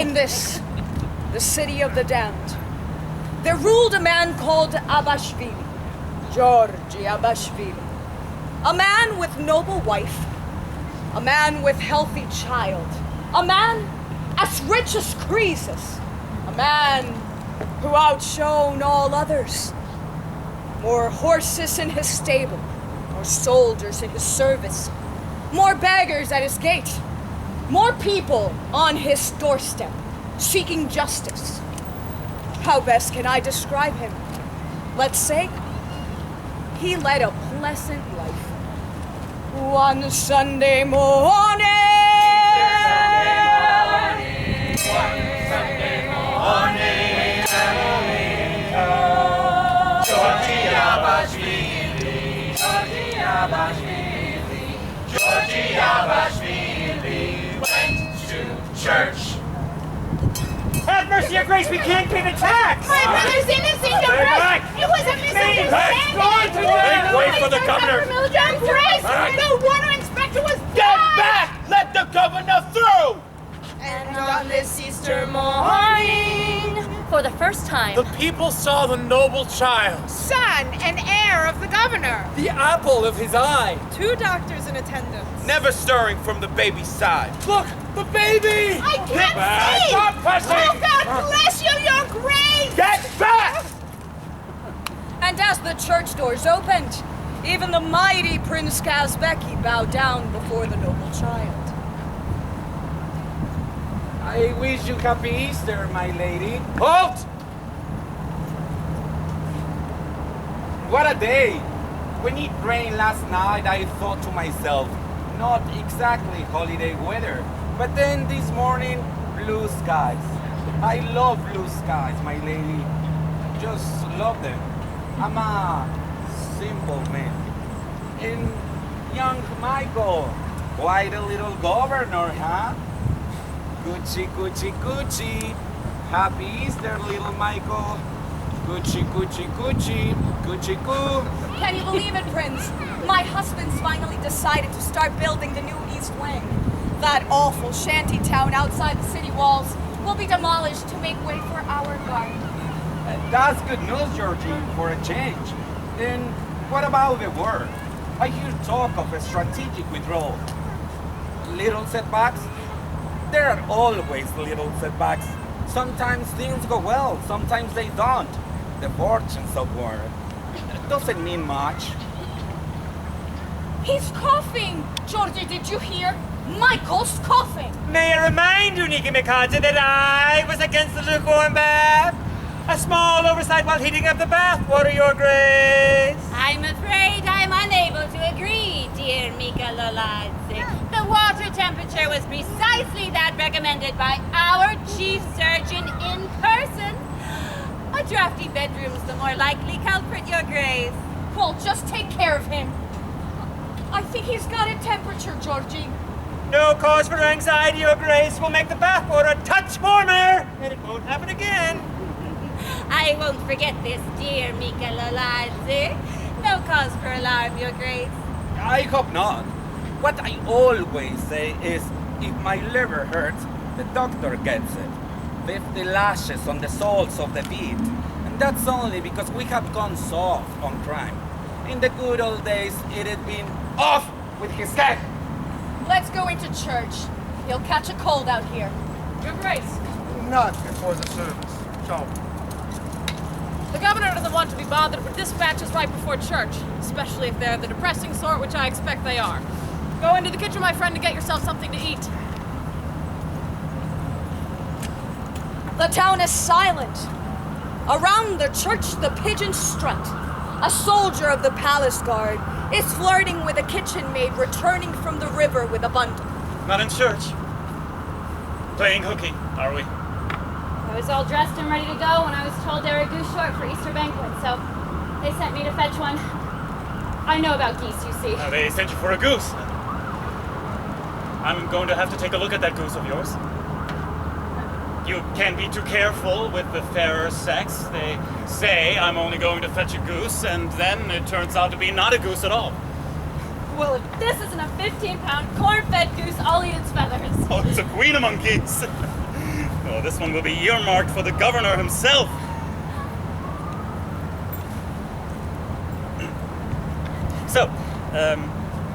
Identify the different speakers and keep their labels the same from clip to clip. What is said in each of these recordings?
Speaker 1: In this, the city of the damned, there ruled a man called Abashvili, Georgi Abashvili. A man with noble wife, a man with healthy child, a man as rich as Croesus, a man who outshone all others. More horses in his stable, more soldiers in his service, more beggars at his gate, more people on his doorstep, seeking justice. How best can I describe him? Let's say, he led a pleasant life. One Sunday morning,
Speaker 2: Georgi Abashvili went to church.
Speaker 3: Have mercy, your grace, we can't pay the tax!
Speaker 4: My brother's innocent, your grace! It was a misunderstanding!
Speaker 3: Make way for the governor!
Speaker 4: Your grace! The water inspector was
Speaker 3: Get back! Let the governor through!
Speaker 4: And on this Easter morning,
Speaker 5: For the first time,
Speaker 3: The people saw the noble child,
Speaker 4: son and heir of the governor,
Speaker 3: the apple of his eye,
Speaker 4: 2 doctors in attendance.
Speaker 6: never stirring from the baby's side.
Speaker 3: Look, the baby!
Speaker 4: I can't see!
Speaker 3: Stop pressing!
Speaker 4: Oh, God bless you, your grace!
Speaker 3: Get back!
Speaker 1: and as the church doors opened, even the mighty Prince Kazbeki bowed down before the noble child.
Speaker 7: I wish you happy Easter, my lady.
Speaker 3: Halt!
Speaker 7: What a day! When it rained last night, I thought to myself, not exactly holiday weather, but then this morning, blue skies. I love blue skies, my lady. Just love them. I'm a simple man. And young Michael, quite a little governor, huh? Gucci, Gucci, Gucci. Happy Easter, little Michael. Gucci, Gucci, Gucci. Gucci, Goo.
Speaker 1: Can you believe it, Prince? My husband's finally decided to start building the new East Wing. That awful shanty town outside the city walls will be demolished to make way for our garden.
Speaker 7: That's good news, Georgie, for a change. Then what about the war? I hear talk of a strategic withdrawal. Little setbacks? There are always little setbacks. Sometimes things go well, sometimes they don't. The fortunes of war doesn't mean much.
Speaker 1: He's coughing! Georgie, did you hear? Michael's coughing!
Speaker 3: May I remind you, Niki Mikata, that I was against the lukewarm bath? A small oversight while heating up the bath water, your grace.
Speaker 5: I'm afraid I'm unable to agree, dear Mika Loladze. The water temperature was precisely that recommended by our chief surgeon in person. A drafty bedroom's the more likely culprit, your grace.
Speaker 1: Well, just take care of him. I think he's got a temperature, Georgie.
Speaker 3: No cause for anxiety, your grace. We'll make the bath water a touch warmer, and it won't happen again.
Speaker 5: I won't forget this, dear Mika Loladze. No cause for alarm, your grace.
Speaker 7: I hope not. What I always say is, if my liver hurts, the doctor gets it. 50 lashes on the soles of the feet. And that's only because we have gone soft on crime. In the good old days, it had been off with his head.
Speaker 1: Let's go into church. He'll catch a cold out here.
Speaker 4: Your grace,
Speaker 8: Not before the service. So,
Speaker 4: the governor doesn't want to be bothered with dispatches right before church, especially if they're the depressing sort, which I expect they are. Go into the kitchen, my friend, and get yourself something to eat.
Speaker 1: The town is silent. Around the church, the pigeons strut. A soldier of the palace guard is flirting with a kitchen maid returning from the river with a bundle.
Speaker 3: Not in church. Playing hooky, are we?
Speaker 9: I was all dressed and ready to go when I was told they were a goose short for Easter banquet, so they sent me to fetch one. I know about geese, you see.
Speaker 3: They sent you for a goose. I'm going to have to take a look at that goose of yours. You can't be too careful with the fairer sex. They say I'm only going to fetch a goose, and then it turns out to be not a goose at all.
Speaker 9: Well, if this isn't a 15-pound corn-fed goose, I'll eat its feathers.
Speaker 3: Oh, it's a queen among geese. Oh, this one will be earmarked for the governor himself. So,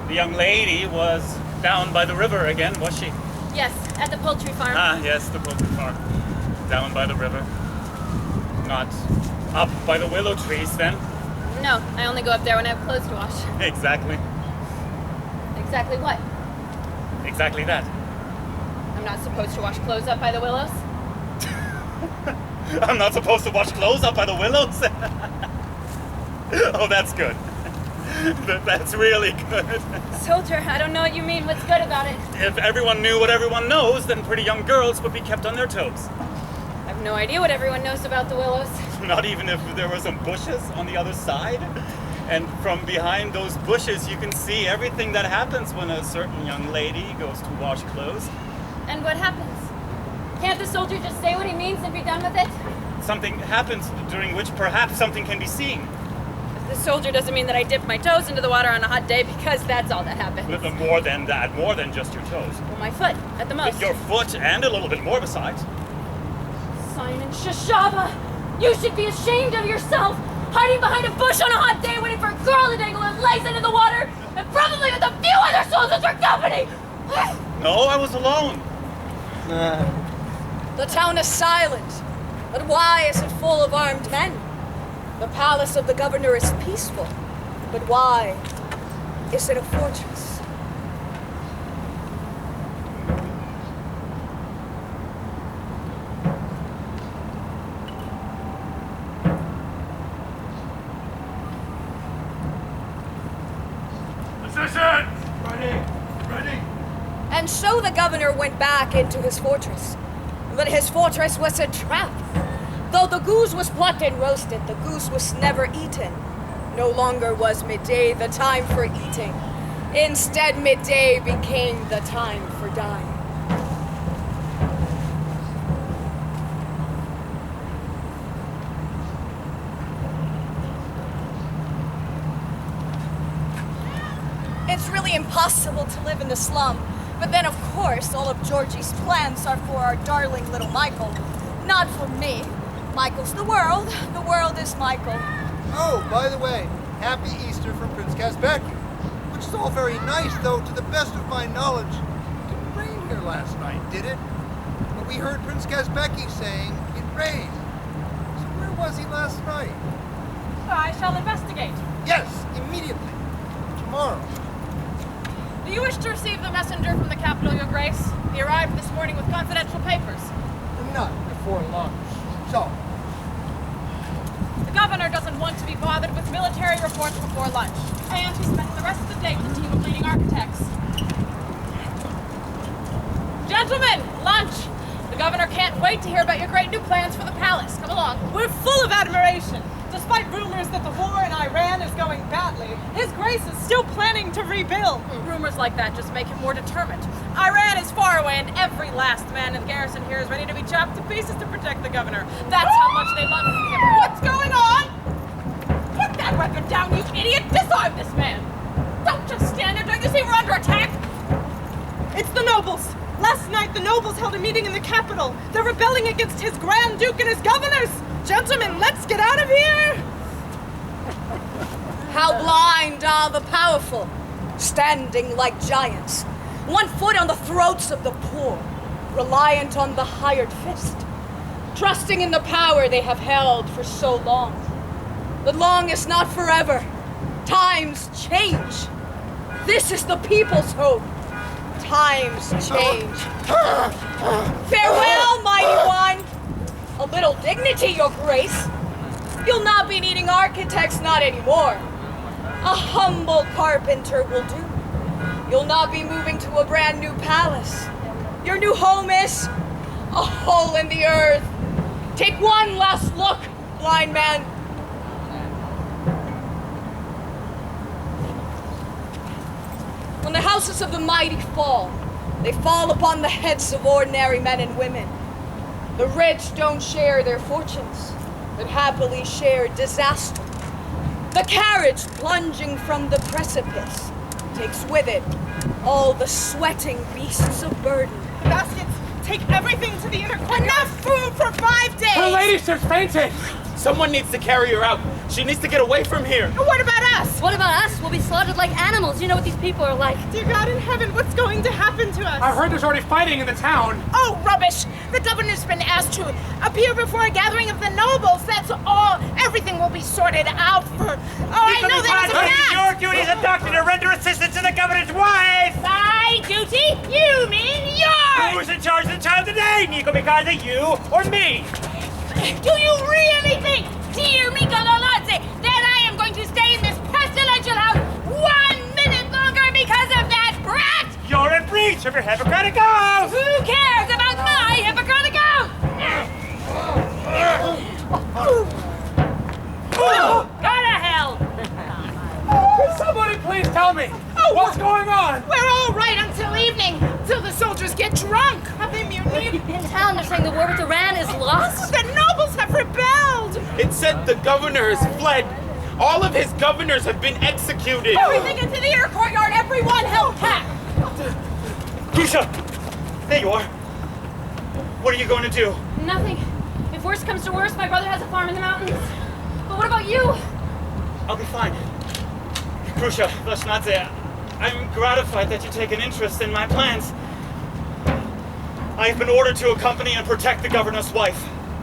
Speaker 3: the young lady was down by the river again, was she?
Speaker 9: Yes, at the poultry farm.
Speaker 3: Ah, yes, the poultry farm. Down by the river. Not up by the willow trees, then?
Speaker 9: No, I only go up there when I have clothes to wash.
Speaker 3: Exactly.
Speaker 9: Exactly what?
Speaker 3: Exactly that.
Speaker 9: I'm not supposed to wash clothes up by the willows?
Speaker 3: I'm not supposed to wash clothes up by the willows? Oh, that's good. That's really good.
Speaker 9: Soldier, I don't know what you mean. What's good about it?
Speaker 3: If everyone knew what everyone knows, then pretty young girls would be kept on their toes.
Speaker 9: I have no idea what everyone knows about the willows.
Speaker 3: Not even if there were some bushes on the other side. And from behind those bushes, you can see everything that happens when a certain young lady goes to wash clothes.
Speaker 9: And what happens? Can't the soldier just say what he means and be done with it?
Speaker 3: Something happens during which perhaps something can be seen.
Speaker 9: The soldier doesn't mean that I dip my toes into the water on a hot day, because that's all that happens.
Speaker 3: But more than that, more than just your toes.
Speaker 9: Well, my foot, at the most.
Speaker 3: Your foot and a little bit more besides.
Speaker 9: Simon Shashava, you should be ashamed of yourself, hiding behind a bush on a hot day waiting for a girl to dangle her legs into the water, and probably with a few other soldiers for company!
Speaker 3: No, I was alone.
Speaker 1: The town is silent, but why is it full of armed men? The palace of the governor is peaceful, but why is it a fortress?
Speaker 2: Position! Ready!
Speaker 1: And so the governor went back into his fortress. But his fortress was a trap. Though the goose was plucked and roasted, the goose was never eaten. No longer was midday the time for eating. Instead, midday became the time for dying. It's really impossible to live in the slum. But then, of course, all of Georgie's plans are for our darling little Michael. Not for me. Michael's the world is Michael.
Speaker 8: Oh, by the way, Happy Easter from Prince Kazbek. Which is all very nice, though, to the best of my knowledge. It didn't rain here last night, did it? But we heard Prince Kazbeki saying it rained. So where was he last night?
Speaker 4: I shall investigate.
Speaker 8: Yes, immediately. Tomorrow.
Speaker 4: Do you wish to receive the messenger from the capital, Your Grace? He arrived this morning with confidential papers.
Speaker 8: Not before lunch. So,
Speaker 4: The governor doesn't want to be bothered with military reports before lunch. And he spent the rest of the day with a team of leading architects. Gentlemen, lunch! The governor can't wait to hear about your great new plans for the palace. Come along.
Speaker 10: We're full of admiration. Despite rumors that the war in Iran is going badly, His Grace is still planning to rebuild.
Speaker 4: Rumors like that just make him more determined. Iran is far away, and every last man in the garrison here is ready to be chopped to pieces to protect the governor. That's how much they love him. What's going on? Put that weapon down, you idiot! Disarm this man! Don't just stand there. Don't you see we're under attack?
Speaker 10: It's the nobles. Last night, the nobles held a meeting in the capital. They're rebelling against his Grand Duke and his governors. Gentlemen, let's get out of here!
Speaker 1: How blind are the powerful, standing like giants, 1 foot on the throats of the poor, reliant on the hired fist, trusting in the power they have held for so long. But long is not forever. Times change. This is the people's hope. Times change. Farewell, mighty one. A little dignity, Your Grace. You'll not be needing architects, not anymore. A humble carpenter will do. You'll not be moving to a brand new palace. Your new home is a hole in the earth. Take one last look, blind man. When the houses of the mighty fall, they fall upon the heads of ordinary men and women. The rich don't share their fortunes, but happily share disaster. The carriage plunging from the precipice takes with it all the sweating beasts of burden.
Speaker 10: The baskets, take everything to the inner courtyard. Enough food for 5 days!
Speaker 6: Her ladyship's fainting! Someone needs to carry her out. She needs to get away from here.
Speaker 10: What about us?
Speaker 9: What about us? We'll be slaughtered like animals. You know what these people are like.
Speaker 10: Dear God in heaven, what's going to happen to us?
Speaker 6: I heard there's already fighting in the town.
Speaker 11: Oh, rubbish! The governor's been asked to appear before a gathering of the nobles. That's all. Everything will be sorted out for... Oh, I know that is a fact!
Speaker 2: Your duty as a doctor to render assistance to the governor's wife!
Speaker 5: My duty? You mean yours!
Speaker 2: Who's in charge of the child today, Nico Mikasa, you or me?
Speaker 5: Do you really think, dear Mika Loladze, that I am going to stay in this pestilential house 1 minute longer because of that brat?
Speaker 2: You're in breach of your Hippocratic oath!
Speaker 5: Who cares about my Hippocratic oath? Go to hell!
Speaker 6: Can somebody please tell me what's going on?
Speaker 11: We're all right until evening, till the soldiers get drunk.
Speaker 10: Have they mutinied?
Speaker 9: In town, they're saying the war with Iran is lost.
Speaker 11: The nobles have rebelled.
Speaker 6: It said the governor has fled. All of his governors have been executed.
Speaker 11: Everything into the inner courtyard, everyone held back.
Speaker 3: Grusha! There you are. What are you going to do?
Speaker 9: Nothing. If worse comes to worse, my brother has a farm in the mountains. But what about you?
Speaker 3: I'll be fine. Grusha, Vashnadze, I'm gratified that you take an interest in my plans. I have been ordered to accompany and protect the governor's wife.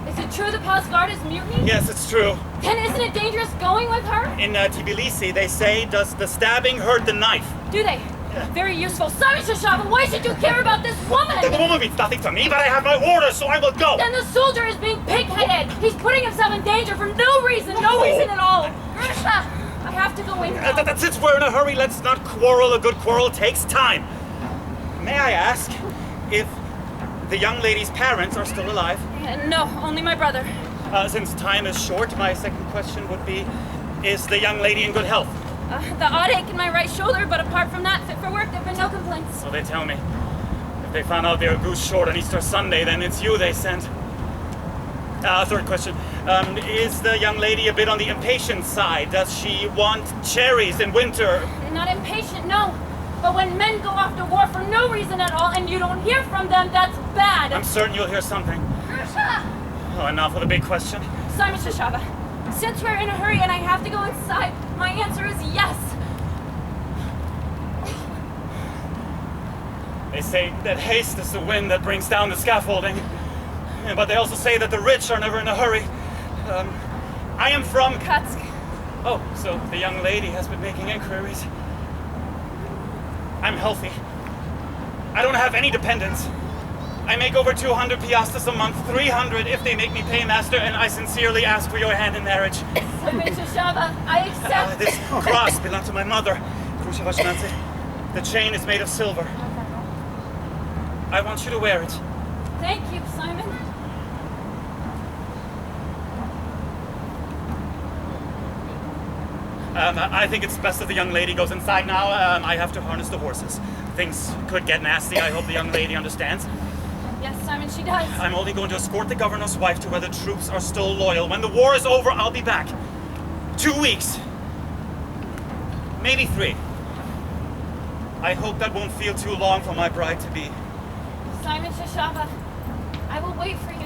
Speaker 9: Is it true the palace guard is mutiny?
Speaker 3: Yes, it's true.
Speaker 9: Then isn't it dangerous going with her?
Speaker 3: In Tbilisi, they say, does the stabbing hurt the knife?
Speaker 9: Do they?
Speaker 3: Yeah.
Speaker 9: Very useful. Simon Shashava, why should you care about this woman?
Speaker 3: The woman means nothing to me, but I have my orders, so I will go.
Speaker 9: Then the soldier is being pig-headed. He's putting himself in danger for no reason at all. Grusha, I have to go in now.
Speaker 3: Since we're in a hurry, let's not quarrel. A good quarrel takes time. May I ask if the young lady's parents are still alive?
Speaker 9: No, only my brother.
Speaker 3: Since time is short, my second question would be, is the young lady in good health?
Speaker 9: The odd ache in my right shoulder, but apart from that, fit for work. There have been no complaints.
Speaker 3: So they tell me. If they found out they were goose short on Easter Sunday, then it's you they sent. Third question. Is the young lady a bit on the impatient side? Does she want cherries in winter?
Speaker 9: Not impatient, no. But when men go off to war for no reason at all and you don't hear from them, that's bad.
Speaker 3: I'm certain you'll hear something.
Speaker 9: Grusha!
Speaker 3: Oh, and now for the big question.
Speaker 9: Simon Shashava, since we're in a hurry and I have to go inside, my answer is yes.
Speaker 3: They say that haste is the wind that brings down the scaffolding. Yeah, but they also say that the rich are never in a hurry. I am from...
Speaker 9: Katsk.
Speaker 3: Oh, so the young lady has been making inquiries. I'm healthy. I don't have any dependents. I make over 200 piastres a month, 300 if they make me paymaster, and I sincerely ask for your hand in marriage.
Speaker 9: Simon Shashava, I accept.
Speaker 3: This cross belonged to my mother, Grusha Vashnadze. The chain is made of silver. I want you to wear it.
Speaker 9: Thank you, Simon.
Speaker 3: I think it's best that the young lady goes inside now. I have to harness the horses. Things could get nasty. I hope the young lady understands.
Speaker 9: Yes, Simon, she does.
Speaker 3: I'm only going to escort the governor's wife to where the troops are still loyal. When the war is over, I'll be back. 2 weeks. Maybe 3. I hope that won't feel too long for my bride-to-be.
Speaker 9: Simon Shashava, I will wait for you.